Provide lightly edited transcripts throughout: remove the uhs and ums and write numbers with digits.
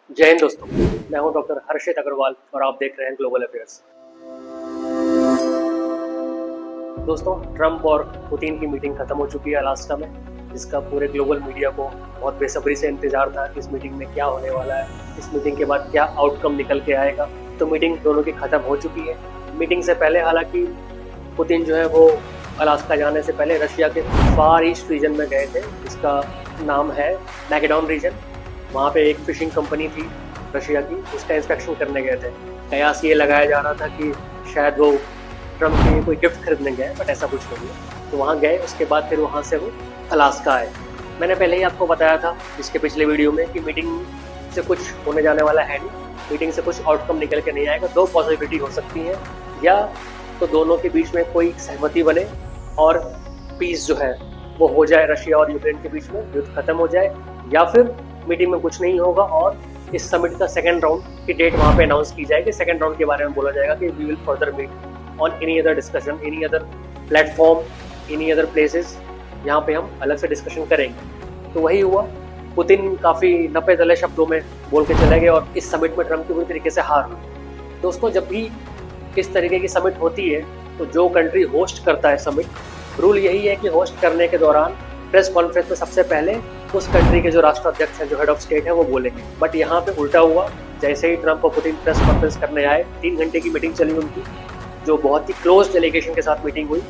जय हिंद दोस्तों, मैं हूं डॉक्टर हर्षित अग्रवाल और आप देख रहे हैं ग्लोबल अफेयर्स। दोस्तों, ट्रंप और पुतिन की मीटिंग खत्म हो चुकी है अलास्का में, जिसका पूरे ग्लोबल मीडिया को बहुत बेसब्री से इंतजार था कि इस मीटिंग में क्या होने वाला है, इस मीटिंग के बाद क्या आउटकम निकल के आएगा। तो मीटिंग दोनों की खत्म हो चुकी है। मीटिंग से पहले हालांकि पुतिन जो है वो अलास्का जाने से पहले रशिया के फार ईस्ट रीजन में गए थे, जिसका नाम है मैकेडॉन रीजन। वहाँ पे एक फिशिंग कंपनी थी रशिया की, उसका इंस्पेक्शन करने गए थे। कयास ये लगाया जा रहा था कि शायद वो ट्रंप के लिए कोई गिफ्ट खरीदने गए, बट ऐसा कुछ नहीं है। तो वहाँ गए, उसके बाद फिर वहाँ से वो अलास्का आए। मैंने पहले ही आपको बताया था इसके पिछले वीडियो में कि मीटिंग से कुछ होने जाने वाला है नहीं, मीटिंग से कुछ आउटकम निकल के नहीं आएगा। दो पॉसिबिलिटी हो सकती हैं, या तो दोनों के बीच में कोई सहमति बने और पीस जो है वो हो जाए, रशिया और यूक्रेन के बीच में युद्ध खत्म हो जाए, या फिर मीटिंग में कुछ नहीं होगा और इस समिट का सेकंड राउंड की डेट वहाँ पे अनाउंस की जाएगी। सेकंड राउंड के बारे में बोला जाएगा कि we will further meet on any other discussion, any other platform, any other places, यहाँ पे हम अलग से डिस्कशन करेंगे। तो वही हुआ। पुतिन काफ़ी नपे तले शब्दों में बोल के चले गए और इस समिट में ट्रंप की पूरी तरीके से हार हुई। दोस्तों, जब भी इस तरीके की समिट होती है तो जो कंट्री होस्ट करता है समिट, रूल यही है कि होस्ट करने के दौरान प्रेस कॉन्फ्रेंस में सबसे पहले उस कंट्री के जो राष्ट्राध्यक्ष हैं, जो हेड ऑफ स्टेट है, वो बोलेंगे। बट यहाँ पे उल्टा हुआ। जैसे ही ट्रंप और पुतिन प्रेस कॉन्फ्रेंस करने आए, 3 घंटे की मीटिंग चली उनकी, जो बहुत ही क्लोज डेलीगेशन के साथ मीटिंग हुई।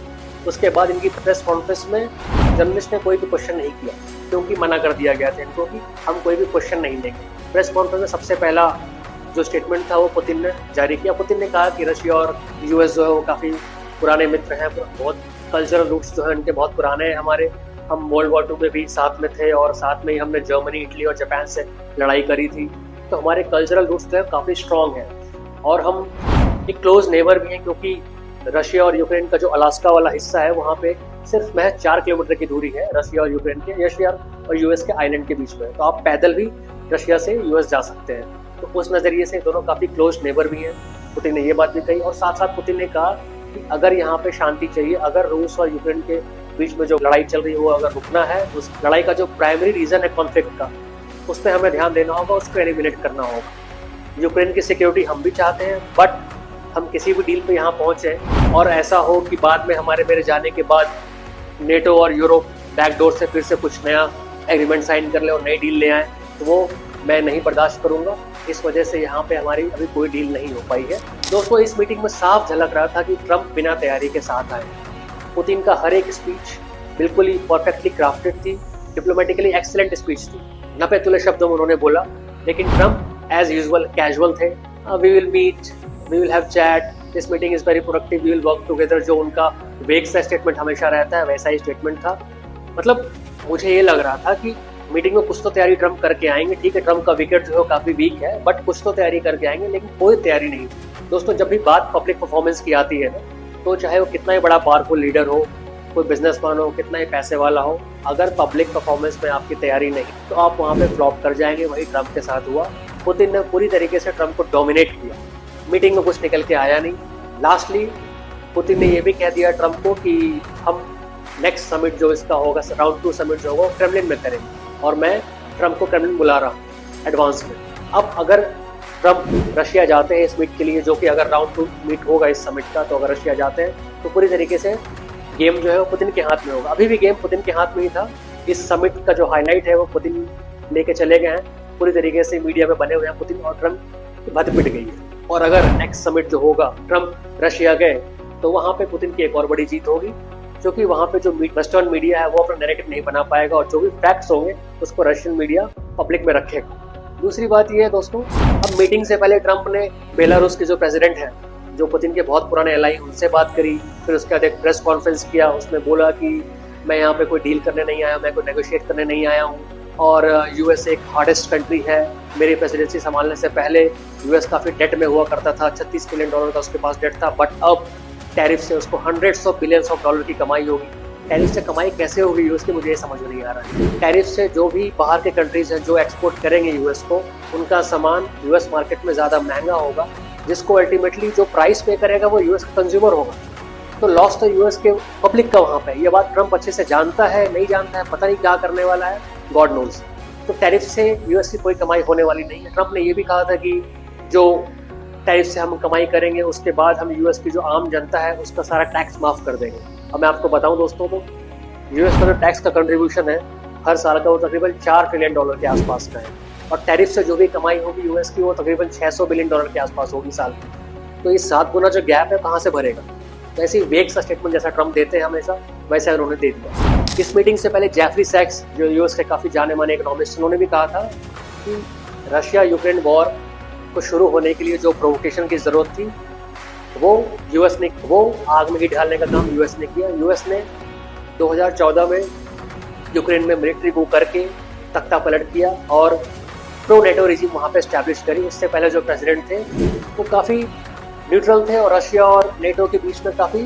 उसके बाद इनकी प्रेस कॉन्फ्रेंस में जर्नलिस्ट ने कोई भी क्वेश्चन नहीं किया, क्योंकि मना कर दिया गया था इनको कि हम कोई भी क्वेश्चन नहीं लेंगे। प्रेस कॉन्फ्रेंस में सबसे पहला जो स्टेटमेंट था वो पुतिन ने जारी किया। पुतिन ने कहा कि रशिया और यूएस जो है वो काफ़ी पुराने मित्र हैं, बहुत कल्चरल रूट्स जो है उनके बहुत पुराने हैं हमारे। हम वर्ल्ड वॉर 2 में भी साथ में थे और साथ में ही हमने जर्मनी, इटली और जापान से लड़ाई करी थी। तो हमारे कल्चरल रूट्स जो है काफ़ी स्ट्रॉन्ग हैं और हम एक क्लोज नेबर भी हैं, क्योंकि रशिया और यूक्रेन का जो अलास्का वाला हिस्सा है वहाँ पे सिर्फ महज 4 किलोमीटर की दूरी है रशिया और यूक्रेन के, रशिया और यूएस के आइलैंड के बीच में। तो आप पैदल भी रशिया से यूएस जा सकते हैं। तो उस नज़रिए से दोनों काफ़ी क्लोज नेबर भी हैं। पुतिन ने ये बात भी कही और साथ साथ पुतिन ने कहा कि अगर यहाँ पे शांति चाहिए, अगर रूस और यूक्रेन के बीच में जो लड़ाई चल रही है वो अगर रुकना है, उस लड़ाई का जो प्राइमरी रीजन है कॉन्फ्लिक्ट का, उस पर हमें ध्यान देना होगा, उसको एलिमिनेट करना होगा। यूक्रेन की सिक्योरिटी हम भी चाहते हैं, बट हम किसी भी डील पे यहाँ पहुँचे और ऐसा हो कि बाद में मेरे जाने के बाद नेटो और यूरोप बैकडोर से फिर से कुछ नया एग्रीमेंट साइन कर ले और नई डील ले आए, तो वो मैं नहीं बर्दाश्त करूँगा। इस वजह से यहाँ पे हमारी अभी कोई डील नहीं हो पाई है। दोस्तों, इस मीटिंग में साफ झलक रहा था कि ट्रंप बिना तैयारी के साथ आए। पुतिन का हर एक स्पीच बिल्कुल ही परफेक्टली क्राफ्टेड थी, डिप्लोमेटिकली एक्सीलेंट स्पीच थी, नपे तुले शब्दों में उन्होंने बोला। लेकिन ट्रंप एज यूजुअल कैजुअल थे। We will meet, we will have chat, this meeting is very productive, we will work together. जो उनका वेग सा स्टेटमेंट हमेशा रहता है, वैसा ही स्टेटमेंट था। मतलब मुझे ये लग रहा था कि मीटिंग में कुछ तो तैयारी ट्रंप करके आएंगे। ठीक है, ट्रंप का विकेट जो है काफ़ी वीक है, बट कुछ तो तैयारी करके आएंगे, लेकिन कोई तैयारी नहीं। दोस्तों, जब भी बात पब्लिक परफॉर्मेंस की आती है ना, तो चाहे वो कितना ही बड़ा पावरफुल लीडर हो, कोई बिजनेसमैन हो, कितना ही पैसे वाला हो, अगर पब्लिक परफॉर्मेंस में आपकी तैयारी नहीं तो आप वहाँ पे फ्लॉप कर जाएंगे। वही ट्रंप के साथ हुआ। पुतिन ने पूरी तरीके से ट्रंप को डोमिनेट किया। मीटिंग में कुछ निकल के आया नहीं। लास्टली पुतिन ने ये भी कह दिया ट्रंप को कि हम नेक्स्ट समिट जो इसका होगा, राउंड 2 समिट जो होगा, क्रेमलिन में करेंगे और मैं ट्रंप को क्रेमलिन बुला रहा हूँ एडवांस में। अब अगर ट्रंप रशिया जाते हैं इस मीट के लिए, जो कि अगर राउंड 2 मीट होगा इस समिट का, तो अगर रशिया जाते हैं तो पूरी तरीके से गेम जो है वो पुतिन के हाथ में होगा। अभी भी गेम पुतिन के हाथ में ही था। इस समिट का जो हाईलाइट है वो पुतिन लेके चले गए हैं। पूरी तरीके से मीडिया में बने हुए हैं पुतिन, और ट्रंप की भद पिट गई है। और अगर नेक्स्ट समिट जो होगा ट्रंप रशिया गए, तो वहाँ पे पुतिन की एक और बड़ी जीत होगी, क्योंकि वहाँ पे जो वेस्टर्न मीडिया है वो अपना नैरेटिव नहीं बना पाएगा और जो भी फैक्ट्स होंगे उसको रशियन मीडिया पब्लिक में रखेगा। दूसरी बात ये है दोस्तों, अब मीटिंग से पहले ट्रंप ने बेलारूस के जो प्रेसिडेंट हैं, जो पुतिन के बहुत पुराने एलाई, उनसे बात करी। फिर उसके बाद एक प्रेस कॉन्फ्रेंस किया, उसमें बोला कि मैं यहाँ पे कोई डील करने नहीं आया, मैं कोई नेगोशिएट करने नहीं आया हूँ, और यूएस एक हार्डेस्ट कंट्री है। मेरी प्रेसिडेंसी संभालने से पहले यूएस काफ़ी डेट में हुआ करता था, $36 बिलियन का उसके पास डेट था, बट अब टैरिफ से उसको hundreds of billions of dollar की कमाई होगी। टैरिफ से कमाई कैसे होगी यूएस की, मुझे ये समझ में नहीं आ रहा है। टैरिफ से जो भी बाहर के कंट्रीज हैं जो एक्सपोर्ट करेंगे यूएस को, उनका सामान यूएस मार्केट में ज़्यादा महंगा होगा, जिसको अल्टीमेटली जो प्राइस पे करेगा वो यूएस का कंज्यूमर होगा। तो लॉस तो यूएस के पब्लिक का वहाँ पे। ये बात ट्रंप अच्छे से जानता है, नहीं जानता है, पता नहीं क्या करने वाला है, गॉड नोन्स। तो टैरिफ से यूएस की कोई कमाई होने वाली नहीं है। ट्रम्प ने ये भी कहा था कि जो टैरिफ से हम कमाई करेंगे उसके बाद हम यूएस की जो आम जनता है उसका सारा टैक्स माफ कर देंगे। अब मैं आपको बताऊं दोस्तों, तो यूएस का जो टैक्स का कंट्रीब्यूशन है हर साल का वो तकरीबन $4 ट्रिलियन के आसपास का है, और टैरिफ से जो भी कमाई होगी यूएस की वो तकरीबन $600 बिलियन के आसपास होगी साल की। तो ये 7 गुना जो गैप है कहाँ से भरेगा? तो ऐसी वेग सा स्टेटमेंट जैसा ट्रम्प देते हैं हमेशा, वैसे उन्होंने दे दिया। इस मीटिंग से पहले जेफरी सैक्स जो यूएस के काफ़ी जाने माने इकोनॉमिस्ट, उन्होंने भी कहा था कि रशिया यूक्रेन वॉर को शुरू होने के लिए जो प्रोवोकेशन की ज़रूरत थी वो यूएस ने, वो आग में घी डालने का काम यूएस ने किया। यूएस ने 2014 में यूक्रेन में मिलिट्री को करके तख्ता पलट किया और प्रो नेटो रिजीम वहाँ पे एस्टैब्लिश करी। इससे पहले जो प्रेसिडेंट थे वो काफ़ी न्यूट्रल थे और रशिया और नेटो के बीच में काफ़ी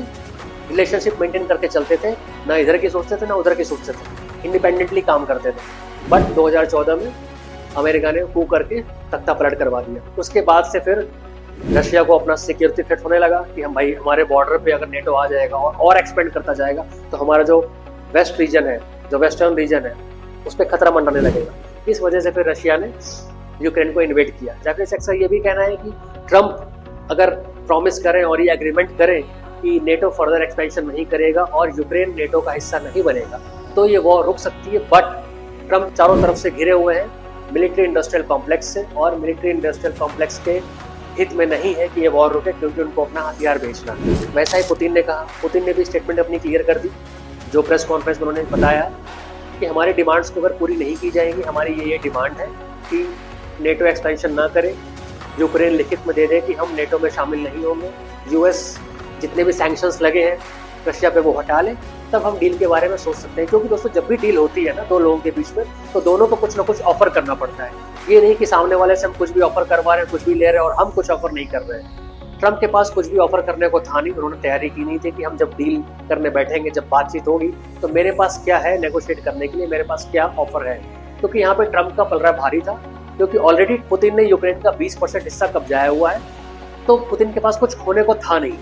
रिलेशनशिप मेंटेन करके चलते थे, ना इधर की सोचते थे ना उधर की सोचते थे, इंडिपेंडेंटली काम करते थे। बट 2014 में अमेरिका ने कू करके तख्ता पलट करवा दिया। उसके बाद से फिर रशिया को अपना सिक्योरिटी थ्रेट होने लगा कि हम भाई हमारे बॉर्डर पे अगर नेटो आ जाएगा और एक्सपेंड करता जाएगा तो हमारा जो वेस्ट रीजन है, जो वेस्टर्न रीजन है, उस पर खतरा मंडराने लगेगा। इस वजह से फिर रशिया ने यूक्रेन को इन्वेड किया। जेफरी सैक्स का ये भी कहना है कि ट्रम्प अगर प्रॉमिस करें और ये एग्रीमेंट करें कि नेटो फर्दर एक्सपेंशन नहीं करेगा और यूक्रेन नेटो का हिस्सा नहीं बनेगा तो ये वॉर रुक सकती है। बट ट्रम्प चारों तरफ से घिरे हुए हैं मिलिट्री इंडस्ट्रियल कॉम्प्लेक्स से, और मिलिट्री इंडस्ट्रियल कॉम्प्लेक्स के हित में नहीं है कि ये वॉर रुके, क्योंकि उनको अपना हथियार बेचना है। वैसा ही पुतिन ने कहा। पुतिन ने भी स्टेटमेंट अपनी क्लियर कर दी, जो प्रेस कॉन्फ्रेंस में उन्होंने बताया कि हमारी डिमांड्स को अगर पूरी नहीं की जाएंगी, हमारी ये डिमांड है कि नेटो एक्सपेंशन ना करे, यूक्रेन लिखित में दे दे कि हम नेटो में शामिल नहीं होंगे, यूएस जितने भी सैंक्शंस लगे हैं रशिया पे वो हटा ले, तब हम डील के बारे में सोच सकते हैं। क्योंकि दोस्तों जब भी डील होती है ना दो लोगों के बीच में, तो दोनों को कुछ ना कुछ ऑफर करना पड़ता है। ये नहीं कि सामने वाले से हम कुछ भी ऑफर करवा रहे हैं, कुछ भी ले रहे हैं और हम कुछ ऑफर नहीं कर रहे हैं। ट्रम्प के पास कुछ भी ऑफर करने को था नहीं, उन्होंने तैयारी की नहीं थी कि हम जब डील करने बैठेंगे, जब बातचीत होगी तो मेरे पास क्या है नेगोशिएट करने के लिए, मेरे पास क्या ऑफर है। क्योंकि यहाँ पे ट्रम्प का पलड़ा भारी था, क्योंकि ऑलरेडी पुतिन ने यूक्रेन का 20% हिस्सा कब्जाया हुआ है, तो पुतिन के पास कुछ खोने को था नहीं।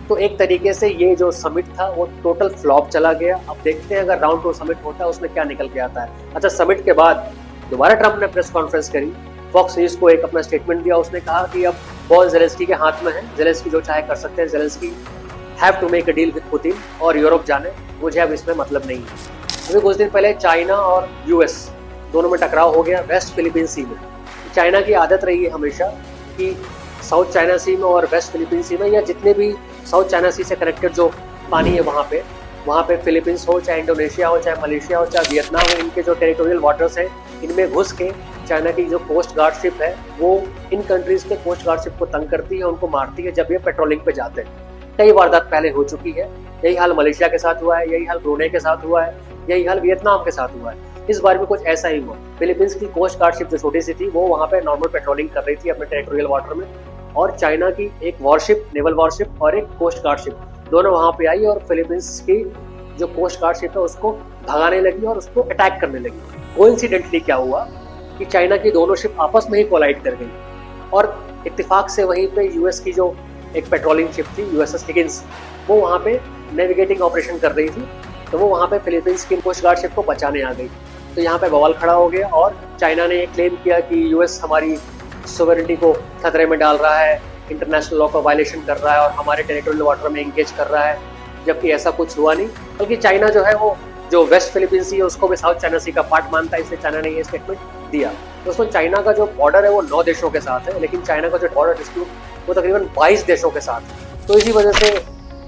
तो एक तरीके से ये जो समिट था वो टोटल फ्लॉप चला गया। अब देखते हैं अगर राउंड 2 समिट होता है उसमें क्या निकल के आता है। अच्छा, समिट के बाद दोबारा ट्रम्प ने प्रेस कॉन्फ्रेंस करी, फॉक्स न्यूज को एक अपना स्टेटमेंट दिया। उसने कहा कि अब बॉल ज़ेलेंस्की के हाथ में है, ज़ेलेंस्की जो चाहे कर सकते हैं, Zelensky have to make a deal with Putin और यूरोप जाने, मुझे अब इसमें मतलब नहीं है। अभी कुछ दिन पहले चाइना और यूएस दोनों में टकराव हो गया वेस्ट फिलीपीन सी में। चाइना की आदत रही है हमेशा कि साउथ चाइना सी में और वेस्ट फिलीपीन सी में, या जितने भी साउथ चाइना सी से कनेक्टेड जो पानी है वहाँ पे फिलीपींस हो, चाहे इंडोनेशिया हो, चाहे मलेशिया हो, चाहे वियतनाम हो, इनके जो टेरिटोरियल वाटर्स हैं इनमें घुस के चाइना की जो कोस्ट गार्ड शिप है वो इन कंट्रीज के कोस्ट गार्ड शिप को तंग करती है, उनको मारती है जब ये पेट्रोलिंग पे जाते हैं। कई वारदात पहले हो चुकी है। यही हाल मलेशिया के साथ हुआ है, यही हाल ब्रूनेई के साथ हुआ है, यही हाल वियतनाम के साथ हुआ है। इस बार भी कुछ ऐसा ही हुआ। फिलीपींस की कोस्ट गार्ड शिप जो छोटी सी थी वो वहाँ पे नॉर्मल पेट्रोलिंग कर रही थी अपने टेरिटोरियल वाटर में, और चाइना की एक वॉरशिप, नेवल वॉरशिप और एक कोस्ट गार्ड शिप दोनों वहाँ पे आई और फिलीपींस की जो कोस्ट गार्ड शिप है उसको भगाने लगी और उसको अटैक करने लगी। कोइंसिडेंटली क्या हुआ कि चाइना की दोनों शिप आपस में ही कोलाइड कर गई और इत्तेफाक से वहीं पे यूएस की जो एक पेट्रोलिंग शिप थी यूएसएस हिगिंस, वो वहाँ पे नेविगेटिंग ऑपरेशन कर रही थी, तो वो वहाँ पे फिलीपींस की कोस्ट गार्ड शिप को बचाने आ गई। तो यहाँ पे बवाल खड़ा हो गया और चाइना ने ये क्लेम किया कि यूएस हमारी सोवरेनिटी को खतरे में डाल रहा है, इंटरनेशनल लॉ का वायलेशन कर रहा है और हमारे टेरिटोरियल वाटर में एंगेज कर रहा है, जबकि ऐसा कुछ हुआ नहीं। बल्कि चाइना जो है वो जो वेस्ट फिलीपीन सी है उसको भी साउथ चाइना सी का पार्ट मानता है, इसलिए चाइना ने ये स्टेटमेंट दिया। दोस्तों चाइना का जो बॉर्डर है वो 9 देशों के साथ है, लेकिन चाइना का जो बॉर्डर डिस्प्यूट वो तकरीबन 22 देशों के साथ है। तो इसी वजह से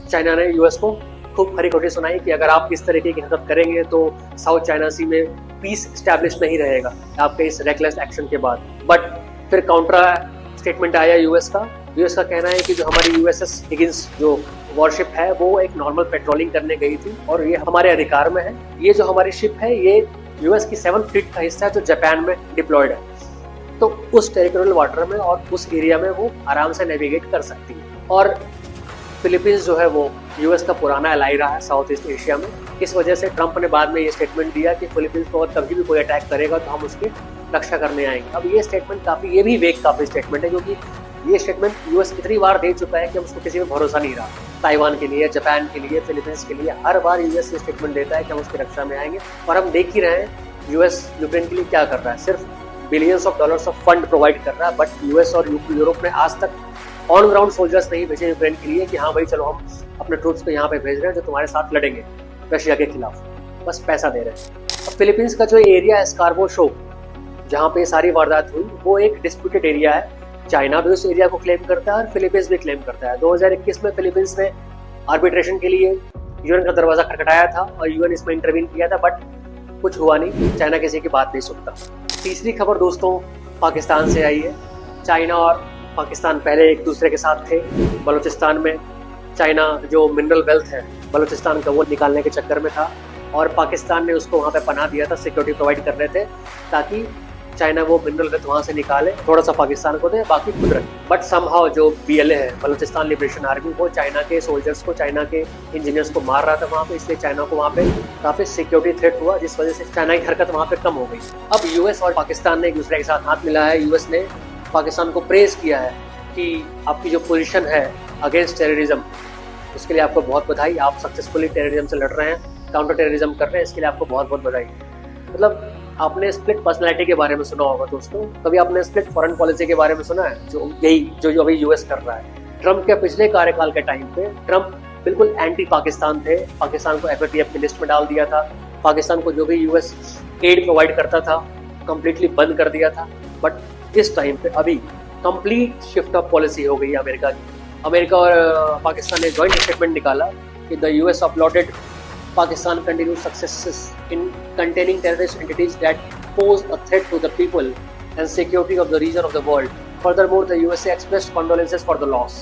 चाइना ने यूएस को खूब खरी खोटी सुनाई कि अगर आप इस तरीके की हरकत करेंगे तो साउथ चाइना सी में पीस स्टैब्लिश नहीं रहेगा आपके इस रेकलेस एक्शन के बाद। बट फिर काउंटर स्टेटमेंट आया यूएस का कहना है कि जो हमारी यूएसएस हिगिंस जो वॉरशिप है वो एक नॉर्मल पेट्रोलिंग करने गई थी और ये हमारे अधिकार में है। ये जो हमारी शिप है ये यूएस की 7th फ्लीट का हिस्सा है जो जापान में डिप्लॉयड है, तो उस टेरिटोरियल वाटर में और उस एरिया में वो आराम से नेविगेट कर सकती है। और फिलीपींस जो है वो यूएस का पुराना एलाई रहा है साउथ ईस्ट एशिया में। इस वजह से ट्रंप ने बाद में ये स्टेटमेंट दिया कि फिलीपींस को अगर कभी भी कोई अटैक करेगा तो हम उसकी रक्षा करने आएंगे। अब ये स्टेटमेंट ये भी वेग काफ़ी स्टेटमेंट है, क्योंकि ये स्टेटमेंट यूएस इतनी बार दे चुका है कि हम उसको किसी में भरोसा नहीं रहा। ताइवान के लिए, जापान के लिए, फिलीपींस के लिए हर बार यूएस ये स्टेटमेंट देता है कि हम उसकी रक्षा में आएंगे, और हम देख ही रहे हैं यूएस यूक्रेन के लिए क्या कर रहा है, सिर्फ billions of dollars of fund provide कर रहा है, बट यूएस और यूरोप ने आज तक ऑन ग्राउंड सोल्जर्स नहीं भेजे यूक्रेन के लिए कि हाँ भाई चलो हम अपने ट्रूप्स को यहाँ पे भेज रहे हैं जो तुम्हारे साथ लड़ेंगे रशिया के खिलाफ, बस पैसा दे रहे हैं। अब फिलीपींस का जो एरिया है स्कार्बो शो जहाँ पे सारी वारदात हुई, वो एक डिस्प्यूटेड एरिया है। चाइना भी उस एरिया को क्लेम करता है और फिलीपींस भी क्लेम करता है। 2021 में फिलीपींस ने आर्बिट्रेशन के लिए यूएन का दरवाजा खटखटाया था और यूएन इसमें इंटरवीन किया था, बट कुछ हुआ नहीं, चाइना किसी की बात नहीं सुनता। तीसरी खबर दोस्तों पाकिस्तान से आई है। चाइना और पाकिस्तान पहले एक दूसरे के साथ थे। बलूचिस्तान में चाइना जो मिनरल वेल्थ है बलूचिस्तान का, वो निकालने के चक्कर में था और पाकिस्तान ने उसको वहाँ पे पनाह दिया था, सिक्योरिटी प्रोवाइड कर रहे थे ताकि चाइना वो मिनरल वेल्थ वहाँ से निकाले, थोड़ा सा पाकिस्तान को दे, बाकी खुद रखे। बट समहाउ जो BLA है, बलूचिस्तान लिबरेशन आर्मी, वो चाइना के सोल्जर्स को, चाइना के इंजीनियर्स को मार रहा था वहाँ पे, इसलिए चाइना को वहाँ पे काफी सिक्योरिटी थ्रेट हुआ, जिस वजह से चाइना की हरकत वहाँ पे कम हो गई। अब यूएस और पाकिस्तान ने एक दूसरे के साथ हाथ मिला है। यूएस ने पाकिस्तान को प्रेज किया है कि आपकी जो पोजीशन है अगेंस्ट टेररिज्म, उसके लिए आपको बहुत बधाई, आप सक्सेसफुली टेररिज्म से लड़ रहे हैं, काउंटर टेररिज्म कर रहे हैं, इसके लिए आपको बहुत बहुत बधाई। मतलब आपने स्प्लिट पर्सनैलिटी के बारे में सुना होगा दोस्तों, कभी आपने स्प्लिट फॉरेन पॉलिसी के बारे में सुना है, जो अभी यूएस कर रहा है। ट्रंप के पिछले कार्यकाल के टाइम पे ट्रंप बिल्कुल एंटी पाकिस्तान थे, पाकिस्तान को FATF की लिस्ट में डाल दिया था, पाकिस्तान को जो भी यूएस एड प्रोवाइड करता था कंप्लीटली बंद कर दिया था। बट इस टाइम पे अभी कंप्लीट शिफ्ट ऑफ पॉलिसी हो गई है अमेरिका की। अमेरिका और पाकिस्तान ने जॉइंट स्टेटमेंट निकाला कि the US uploaded Pakistan continued successes in containing terrorist entities that pose a threat to the people and security of the region of the world. Furthermore, the USA expressed condolences for the loss.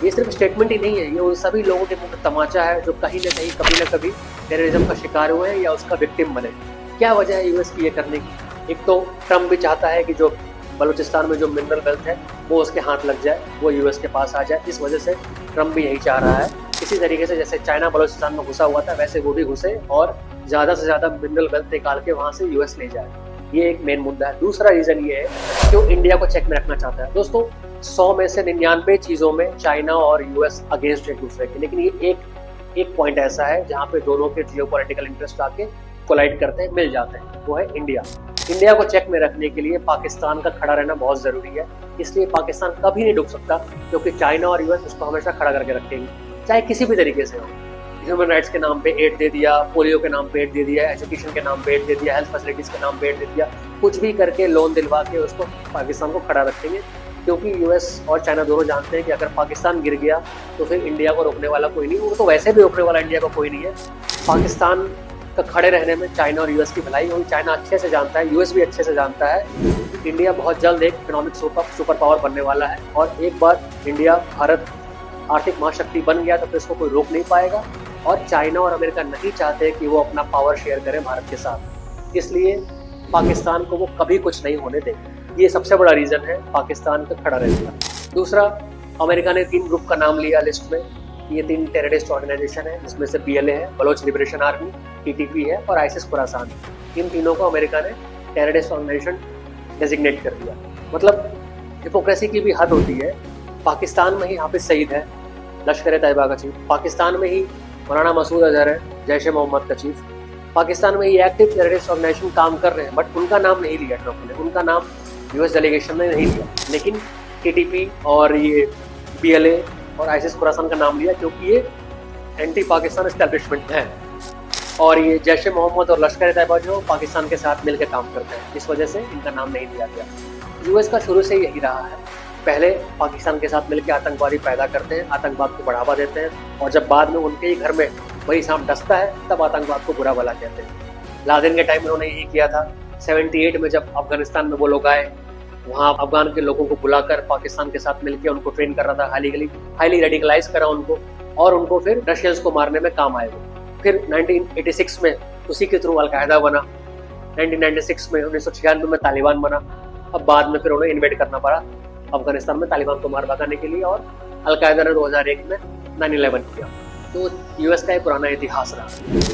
ये सिर्फ statement ही नहीं है, ये उन सभी लोगों के मुंह में तमाचा है जो कहीं ना कभी टेररिज्म का शिकार हुए हैं या उसका विक्टिम बने। क्या वजह है यूएस की ये करने की? एक तो ट्रम्प भी चाहता है कि जो बलूचिस्तान में जो मिनरल वेल्थ है वो उसके हाथ लग जाए, वो यूएस के पास आ जाए, इस वजह से ट्रम्प भी यही चाह रहा है। इसी तरीके से जैसे चाइना बलूचिस्तान में घुसा हुआ था, वैसे वो भी घुसे और ज़्यादा से ज़्यादा मिनरल वेल्थ निकाल के वहाँ से यूएस ले जाए। ये एक मेन मुद्दा है। दूसरा रीज़न ये है कि वो इंडिया को चेक में रखना चाहता है। दोस्तों 100 में से 99 चीज़ों में चाइना और यूएस अगेंस्ट एक दूसरे के, लेकिन ये एक पॉइंट ऐसा है जहाँ पे दोनों के जियोपॉलिटिकल इंटरेस्ट आके कोलाइड करते हैं, मिल जाते हैं, वो है इंडिया। इंडिया को चेक में रखने के लिए पाकिस्तान का खड़ा रहना बहुत ज़रूरी है, इसलिए पाकिस्तान कभी नहीं डूब सकता, क्योंकि चाइना और यूएस उसको हमेशा खड़ा करके रखेंगे, चाहे किसी भी तरीके से हो। ह्यूमन राइट्स के नाम पे एड दे दिया, पोलियो के नाम पे एड दे दिया, एजुकेशन के नाम पे एड दे दिया, हेल्थ फैसिलिटीज़ के नाम पे एड दे दिया, कुछ भी करके लोन दिलवा के उसको पाकिस्तान को खड़ा रखेंगे, क्योंकि यूएस और चाइना दोनों जानते हैं कि अगर पाकिस्तान गिर गया तो फिर इंडिया को रोकने वाला कोई नहीं, वो तो वैसे भी रोकने वाला इंडिया को कोई नहीं है। पाकिस्तान का खड़े रहने में चाइना और यूएस की भलाई होगी। चाइना अच्छे से जानता है, यूएस भी अच्छे से जानता है कि इंडिया बहुत जल्द एक इकोनॉमिक सुपर पावर बनने वाला है, और एक बार इंडिया भारत आर्थिक महाशक्ति बन गया तो फिर इसको कोई रोक नहीं पाएगा। और चाइना और अमेरिका नहीं चाहते कि वो अपना पावर शेयर करें भारत के साथ, इसलिए पाकिस्तान को वो कभी कुछ नहीं होने देंगे। ये सबसे बड़ा रीज़न है पाकिस्तान का खड़ा रहने का। दूसरा, अमेरिका ने 3 ग्रुप का नाम लिया लिस्ट में, ये 3 टेररिस्ट ऑर्गेनाइजेशन है, जिसमें से BLA है, बलोच लिबरेशन आर्मी, TTP है और ISIS खुरासान। इन तीनों को अमेरिका ने टेररिस्ट ऑर्गेनाइजेशन डेजिग्नेट कर दिया। मतलब हिपोक्रेसी की भी हद होती है। पाकिस्तान में ही हाफिज सईद है, लश्कर-ए-तैयबा का चीफ, पाकिस्तान में ही मौलाना मसूद अजहर है, जैश-ए-मोहम्मद का चीफ, पाकिस्तान में ही एक्टिव टेररिस्ट ऑर्गेनाइजेशन काम कर रहे हैं, बट उनका नाम नहीं लिया ट्रंप ने, उनका नाम यूएस डेलीगेशन ने नहीं लिया, लेकिन TTP और ये BLA और ISIS खुरासान का नाम लिया, क्योंकि ये एंटी पाकिस्तान एस्टैब्लिशमेंट है और ये जैश-ए-मोहम्मद और लश्कर-ए-तैयबा जो पाकिस्तान के साथ मिलकर काम करते हैं, इस वजह से इनका नाम नहीं लिया गया। यूएस का शुरू से यही रहा है, पहले पाकिस्तान के साथ मिलकर आतंकवादी पैदा करते हैं, आतंकवाद को बढ़ावा देते हैं, और जब बाद में उनके ही घर में वही सांप डसता है तब आतंकवाद को बुरा भला कहते हैं। लादेन के टाइम में उन्होंने यही किया था। 78 में जब अफगानिस्तान में वो लोग आए, वहाँ अफगान के लोगों को बुलाकर पाकिस्तान के साथ मिलकर उनको ट्रेन कर रहा था, हाईली रेडिकलाइज करा उनको, और उनको फिर रशियंस को मारने में काम आए। फिर 1986 में उसी के थ्रू अलकायदा बना, 1996 में 1996 में तालिबान बना, अब बाद में फिर उन्हें इन्वेट करना पड़ा अफगानिस्तान में तालिबान को मार भगाने के लिए, और अलकायदा ने 2001 में 9/11 किया। तो यूएस का एक पुराना इतिहास रहा।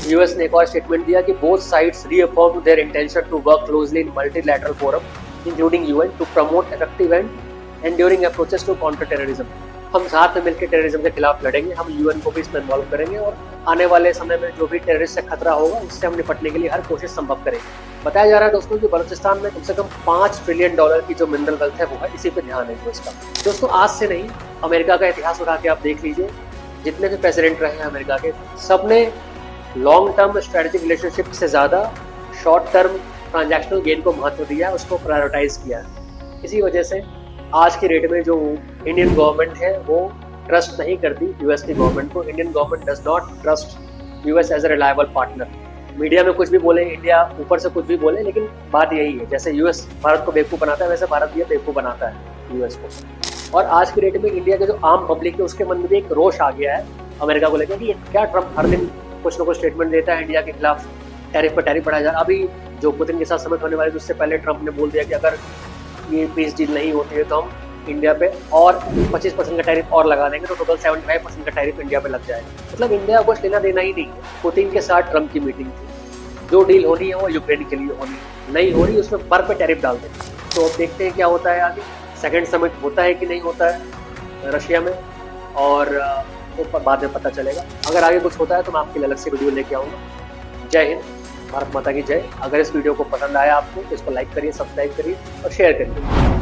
यूएस ने एक और स्टेटमेंट दिया कि both sides reaffirm their intention to work closely in multilateral forum including UN to promote effective and enduring approaches to counter terrorism. हम साथ में मिलकर टेररिज्म के खिलाफ लड़ेंगे, हम यूएन को भी इसमें इन्वॉल्व करेंगे और आने वाले समय में जो भी टेररिस्ट से खतरा होगा उससे हम निपटने के लिए हर कोशिश संभव करेंगे। बताया जा रहा है दोस्तों कि बलूचिस्तान में कम से कम $5 ट्रिलियन की जो मिनरल वेल्थ है वो है, इसी पे ध्यान है इसका। दोस्तों आज से नहीं, अमेरिका का इतिहास उठा के आप देख लीजिए, जितने भी प्रेसिडेंट रहे हैं अमेरिका के, सबने लॉन्ग टर्म स्ट्रेटेजिक रिलेशनशिप से ज़्यादा शॉर्ट टर्म ट्रांजैक्शनल गेन को महत्व दिया है, उसको प्रायोरिटाइज किया है। इसी वजह से आज की डेट में जो इंडियन गवर्नमेंट है वो ट्रस्ट नहीं करती यूएस की गवर्नमेंट को। Indian government does not trust US as a reliable partner. Media में कुछ भी बोले, इंडिया ऊपर से कुछ भी बोले, लेकिन बात यही है, जैसे यूएस भारत को बेवकूफ़ बनाता है वैसे भारत भी बेवकूफ़ बनाता है यूएस को। और आज की डेट में इंडिया के जो आम पब्लिक है उसके मन में भी एक रोष आ गया है अमेरिका को लेकर कि क्या ट्रम्प हर दिन कुछ ना कुछ स्टेटमेंट देता है इंडिया के खिलाफ, टैरिफ पर टैरिफ बढ़ाया जा रहा। अभी जो पुतिन के साथ समिट होने वाली, उससे पहले ट्रम्प ने बोल दिया कि अगर ये पीस डील नहीं होती है तो हम इंडिया पे और 25% का टैरिफ और लगा देंगे, तो टोटल 75% का टैरिफ इंडिया पे लग जाएगा। मतलब इंडिया को कुछ लेना देना ही नहीं है। पुतिन के साथ ट्रम्प की मीटिंग थी, जो डील होनी है वो यूक्रेन के लिए होनी है, नहीं हो रही उसमें बर्फ पे टैरिफ डाल देंगे। तो अब देखते हैं क्या होता है आगे, सेकेंड समिट होता है कि नहीं होता है रशिया में, और वो बाद में पता चलेगा। अगर आगे कुछ होता है तो मैं आपके लिए अलग से वीडियो लेके आऊँगा। जय हिंद, भारत माता की जय। अगर इस वीडियो को पसंद आया आपको तो इसको लाइक करिए, सब्सक्राइब करिए और शेयर करिए।